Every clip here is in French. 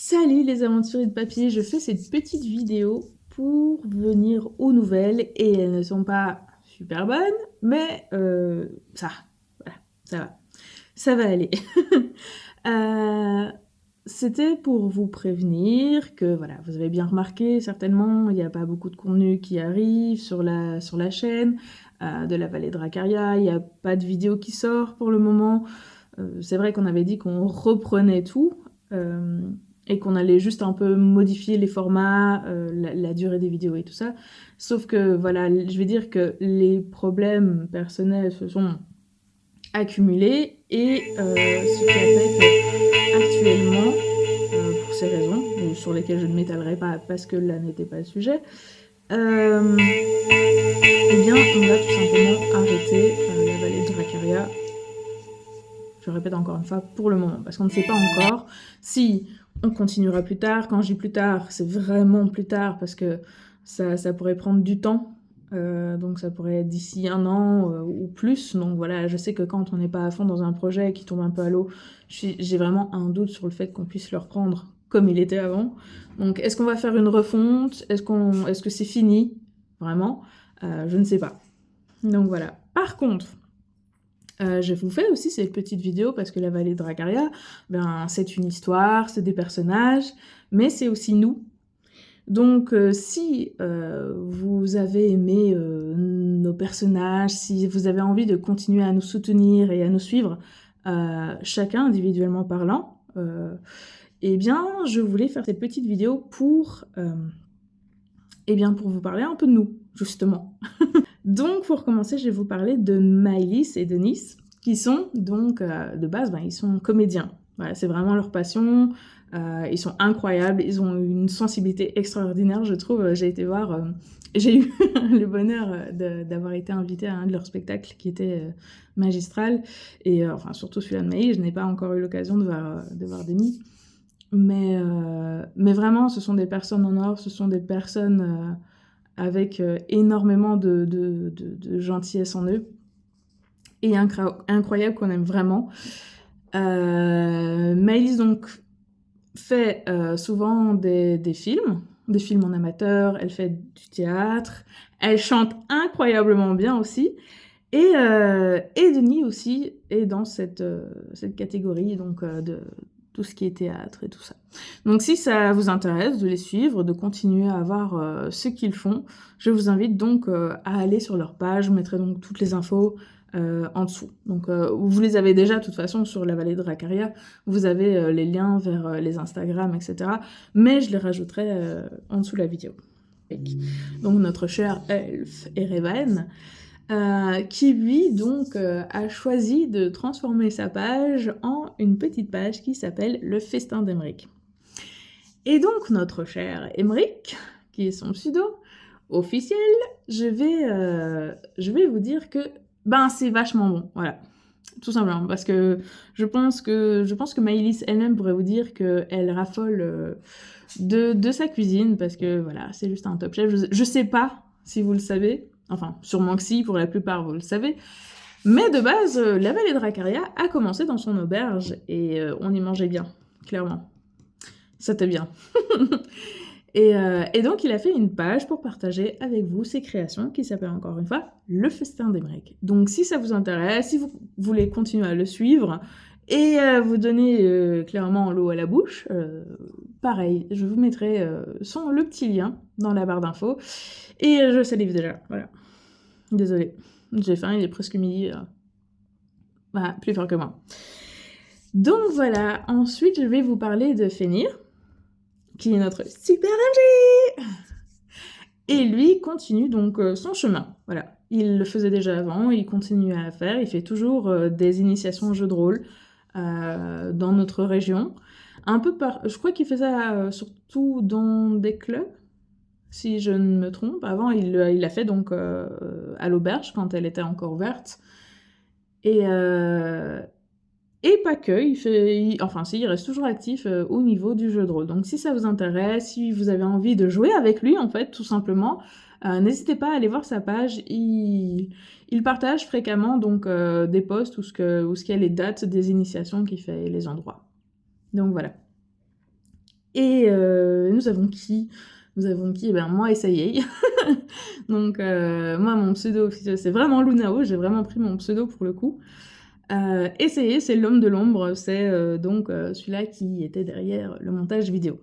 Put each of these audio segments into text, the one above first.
Salut les aventuriers de papier, je fais cette petite vidéo pour venir aux nouvelles et elles ne sont pas super bonnes, mais voilà, ça va aller. Euh, C'était pour vous prévenir que, voilà, vous avez bien remarqué certainement, il n'y a pas beaucoup de contenu qui arrive sur la chaîne de la vallée de Dracaria, il n'y a pas de vidéo qui sort pour le moment. C'est vrai qu'on avait dit qu'on reprenait tout et qu'on allait juste un peu modifier les formats, la durée des vidéos et tout ça. Sauf que voilà, je vais dire que les problèmes personnels se sont accumulés et ce qui a fait que actuellement, pour ces raisons, sur lesquelles je ne m'étalerai pas parce que là n'était pas le sujet, eh bien on va tout simplement arrêter la vallée de Dracaria. Je répète encore une fois, pour le moment, parce qu'on ne sait pas encore si on continuera plus tard. Quand je dis plus tard, c'est vraiment plus tard, parce que ça pourrait prendre du temps. Donc ça pourrait être d'ici 1 an ou plus. Donc voilà, je sais que quand on n'est pas à fond dans un projet qui tombe un peu à l'eau, j'ai vraiment un doute sur le fait qu'on puisse le reprendre comme il était avant. Donc est-ce qu'on va faire une refonte? Est-ce que c'est fini? Vraiment? Je ne sais pas. Donc voilà. Par contre, je vous fais aussi cette petite vidéo parce que la vallée de Dracaria, ben, c'est une histoire, c'est des personnages, mais c'est aussi nous. Donc si vous avez aimé nos personnages, si vous avez envie de continuer à nous soutenir et à nous suivre, chacun individuellement parlant, eh bien je voulais faire cette petite vidéo pour vous parler un peu de nous, justement. Donc, pour commencer, je vais vous parler de Maëlys et Denis, qui sont donc, de base, ils sont comédiens. Voilà, c'est vraiment leur passion. Ils sont incroyables, ils ont une sensibilité extraordinaire, je trouve. J'ai été voir, j'ai eu le bonheur d'avoir été invitée à un de leurs spectacles qui était magistral. Et enfin, surtout celui-là de Maëlys, je n'ai pas encore eu l'occasion de voir Denis. Mais vraiment, ce sont des personnes en or, ce sont des personnes avec énormément de gentillesse en eux, et incroyable qu'on aime vraiment. Maëlys donc fait souvent des films en amateur, elle fait du théâtre, elle chante incroyablement bien aussi, et Denis aussi est dans cette catégorie donc, de tout ce qui est théâtre et tout ça. Donc si ça vous intéresse de les suivre, de continuer à voir ce qu'ils font, je vous invite donc à aller sur leur page, je mettrai donc toutes les infos en dessous. Donc vous les avez déjà de toute façon sur la vallée de Dracaria, vous avez les liens vers les Instagram, etc. Mais je les rajouterai en dessous de la vidéo. Donc notre cher elfe Erevan, qui lui donc a choisi de transformer sa page en une petite page qui s'appelle le festin d'Emeric. Et donc notre cher Emeric, qui est son pseudo officiel, je vais vous dire que c'est vachement bon, voilà, tout simplement, parce que je pense que Maëlys elle-même pourrait vous dire qu'elle raffole de sa cuisine, parce que voilà, c'est juste un top chef. Je sais pas si vous le savez, enfin sûrement que si, pour la plupart vous le savez, mais de base, la vallée de Dracaria a commencé dans son auberge, et on y mangeait bien, clairement. C'était bien. Et donc, il a fait une page pour partager avec vous ses créations, qui s'appelle encore une fois Le Festin d'Emeric. Donc, si ça vous intéresse, si vous voulez continuer à le suivre et vous donner clairement l'eau à la bouche, pareil, je vous mettrai le petit lien dans la barre d'infos. Et je salive déjà, voilà. Désolée, j'ai faim, il est presque midi. Voilà, plus fort que moi. Donc voilà, ensuite je vais vous parler de Fenrir, qui est notre super MJ. Et lui continue donc son chemin, voilà. Il le faisait déjà avant, il continue à faire, il fait toujours des initiations au jeu de rôle dans notre région. Je crois qu'il fait ça surtout dans des clubs, si je ne me trompe. Avant, il l'a fait donc à l'auberge, quand elle était encore ouverte. Et pas que, il reste toujours actif au niveau du jeu de rôle. Donc si ça vous intéresse, si vous avez envie de jouer avec lui, en fait, tout simplement, n'hésitez pas à aller voir sa page. Il partage fréquemment donc des posts où ce qu'il y a les dates des initiations qu'il fait et les endroits. Donc voilà. Et nous avons qui? Nous avons qui? Eh ben, moi et Sayei. Donc, moi, mon pseudo officiel, c'est vraiment Lunao. J'ai vraiment pris mon pseudo pour le coup. Et Sayei, c'est l'homme de l'ombre. C'est donc celui-là qui était derrière le montage vidéo.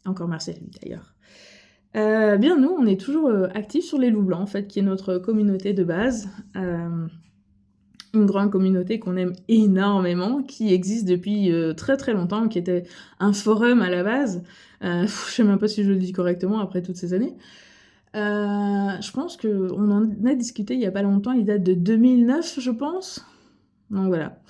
Encore merci à lui, d'ailleurs. Bien, nous, on est toujours actifs sur les loups blancs, en fait, qui est notre communauté de base. Une grande communauté qu'on aime énormément, qui existe depuis très très longtemps, qui était un forum à la base. Je sais même pas si je le dis correctement après toutes ces années. Je pense qu'on en a discuté il y a pas longtemps, il date de 2009, je pense. Donc voilà.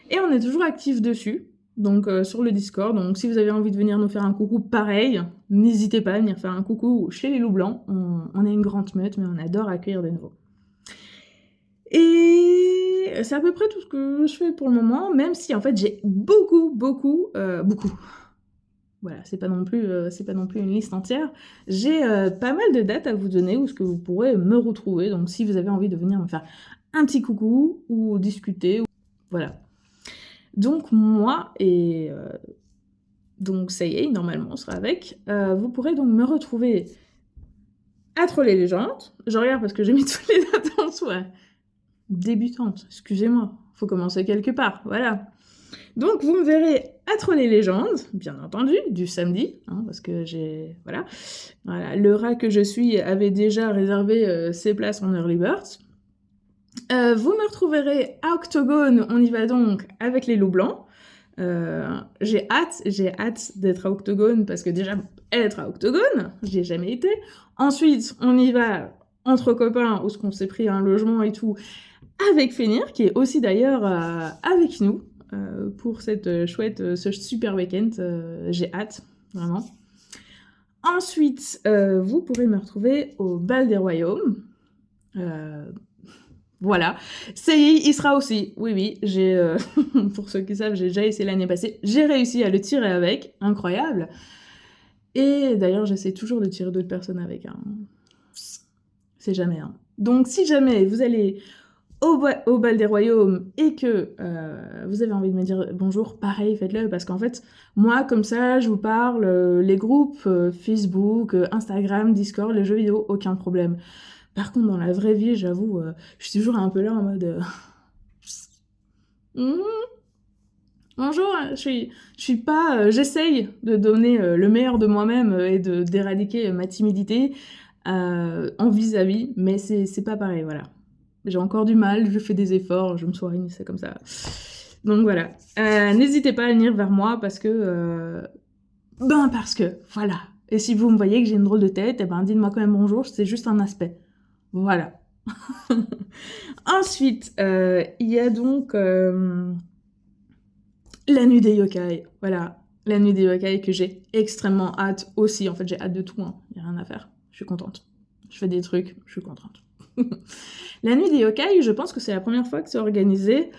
Et on est toujours actifs dessus, donc sur le Discord. Donc si vous avez envie de venir nous faire un coucou pareil, n'hésitez pas à venir faire un coucou chez les loups blancs. On est une grande meute, mais on adore accueillir des nouveaux. Et c'est à peu près tout ce que je fais pour le moment, même si en fait j'ai beaucoup. Voilà, c'est pas non plus une liste entière. J'ai pas mal de dates à vous donner où ce que vous pourrez me retrouver. Donc si vous avez envie de venir me faire un petit coucou ou discuter, voilà. Donc moi et donc Sayei normalement on sera avec. Vous pourrez donc me retrouver à Troller les Légendes. Je regarde parce que j'ai mis toutes les dates en soi. Débutante, excusez-moi, faut commencer quelque part, voilà. Donc vous me verrez à Troller les Légendes, bien entendu, du samedi, hein, parce que j'ai... Voilà. Le rat que je suis avait déjà réservé ses places en Early Birds. Vous me retrouverez à Octogone, on y va donc avec les loups blancs. J'ai hâte d'être à Octogone, parce que déjà, être à Octogone, j'y ai jamais été. Ensuite, on y va entre copains, où on s'est pris un logement et tout, avec Fenir, qui est aussi d'ailleurs avec nous pour cette ce super week-end. J'ai hâte, vraiment. Ensuite, vous pourrez me retrouver au Bal des Royaumes. Voilà. Sei, il sera aussi. Oui, j'ai... pour ceux qui savent, j'ai déjà essayé l'année passée. J'ai réussi à le tirer avec. Incroyable. Et d'ailleurs, j'essaie toujours de tirer d'autres personnes avec. Hein. C'est jamais. Hein. Donc, si jamais vous allez au Bal des Royaumes et que vous avez envie de me dire bonjour, pareil, faites-le, parce qu'en fait, moi, comme ça, je vous parle, les groupes Facebook, Instagram, Discord, les jeux vidéo, aucun problème. Par contre, dans la vraie vie, j'avoue, je suis toujours un peu là en mode... Bonjour, je suis pas... j'essaye de donner le meilleur de moi-même et d'éradiquer ma timidité en vis-à-vis, mais c'est pas pareil, voilà. J'ai encore du mal, je fais des efforts, je me soigne, c'est comme ça. Donc voilà. N'hésitez pas à venir vers moi parce que... voilà. Et si vous me voyez que j'ai une drôle de tête, eh ben dites-moi quand même bonjour, c'est juste un aspect. Voilà. Ensuite, il y a donc la nuit des yokai. Voilà. La nuit des yokai que j'ai extrêmement hâte aussi. En fait, j'ai hâte de tout. Hein. Il n'y a rien à faire. Je suis contente. Je fais des trucs. Je suis contente. La nuit des yokai, je pense que c'est la première fois que c'est organisé.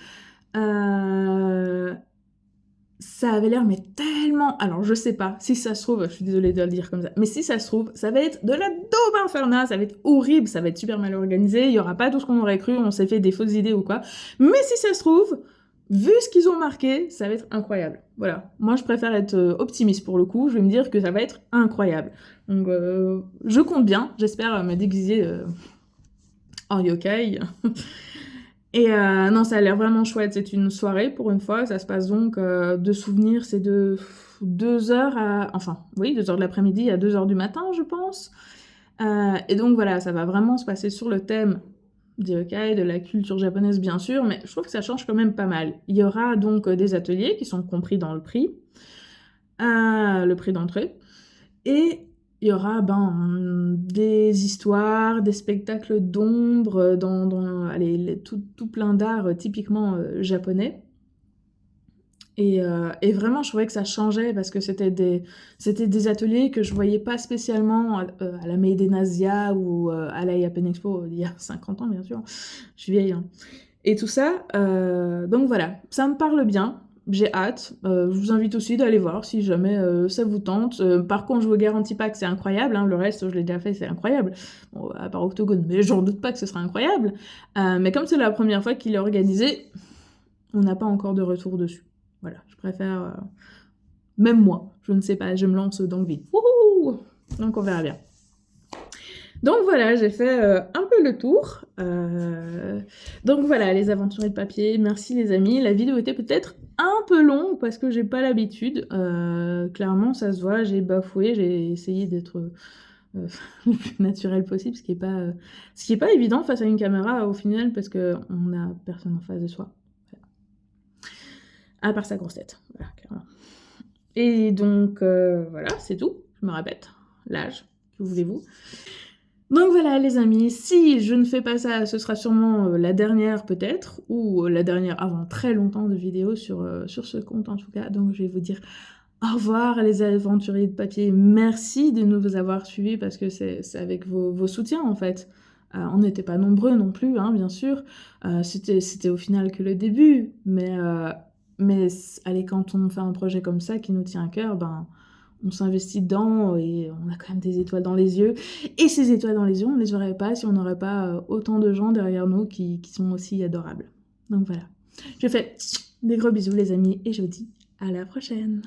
Ça avait l'air mais tellement... Alors je sais pas, si ça se trouve, je suis désolée de le dire comme ça, mais si ça se trouve, ça va être de la daube infernale, ça va être horrible, ça va être super mal organisé, il y aura pas tout ce qu'on aurait cru, on s'est fait des fausses idées ou quoi. Mais si ça se trouve, vu ce qu'ils ont marqué, ça va être incroyable. Voilà, moi je préfère être optimiste pour le coup, je vais me dire que ça va être incroyable. Donc je compte bien, j'espère me déguiser en yokai. Et non, ça a l'air vraiment chouette. C'est une soirée pour une fois. Ça se passe donc de souvenirs. C'est de 2h à... Enfin, oui, 2h de l'après-midi à 2h du matin, je pense. Et donc voilà, ça va vraiment se passer sur le thème des yokai, de la culture japonaise, bien sûr. Mais je trouve que ça change quand même pas mal. Il y aura donc des ateliers qui sont compris dans le prix d'entrée. Et... il y aura des histoires, des spectacles d'ombre, allez, tout plein d'art typiquement japonais. Et vraiment, je trouvais que ça changeait parce que c'était des ateliers que je voyais pas spécialement à la Maiden Asia ou à la Japan Expo il y a 50 ans, bien sûr. Je suis vieille. Hein. Et tout ça, donc voilà, ça me parle bien. J'ai hâte. Je vous invite aussi d'aller voir si jamais ça vous tente. Par contre, je vous garantis pas que c'est incroyable. Hein, le reste, je l'ai déjà fait, c'est incroyable. Bon, à part Octogone, mais j'en doute pas que ce sera incroyable. Mais comme c'est la première fois qu'il est organisé, on n'a pas encore de retour dessus. Voilà, je préfère... même moi, je ne sais pas, je me lance dans le vide. Wouhou! Donc on verra bien. Donc voilà, j'ai fait un peu le tour. Donc voilà, les aventuriers de papier. Merci les amis. La vidéo était peut-être un peu longue parce que j'ai pas l'habitude. Clairement, ça se voit, j'ai bafoué, j'ai essayé d'être le plus naturel possible, ce qui est pas évident face à une caméra au final parce que on a personne en face de soi. Voilà. À part sa grosse tête. Voilà, clairement. Et donc voilà, c'est tout. Je me répète. L'âge, que voulez-vous? Donc voilà les amis, si je ne fais pas ça, ce sera sûrement la dernière peut-être, ou la dernière avant très longtemps de vidéos sur ce compte en tout cas. Donc je vais vous dire au revoir les aventuriers de papier, merci de nous avoir suivis parce que c'est avec vos soutiens en fait. On n'était pas nombreux non plus, hein, bien sûr, c'était au final que le début, mais allez, quand on fait un projet comme ça qui nous tient à cœur, ben on s'investit dedans et on a quand même des étoiles dans les yeux. Et ces étoiles dans les yeux, on ne les aurait pas si on n'aurait pas autant de gens derrière nous qui sont aussi adorables. Donc voilà. Je fais des gros bisous les amis et je vous dis à la prochaine.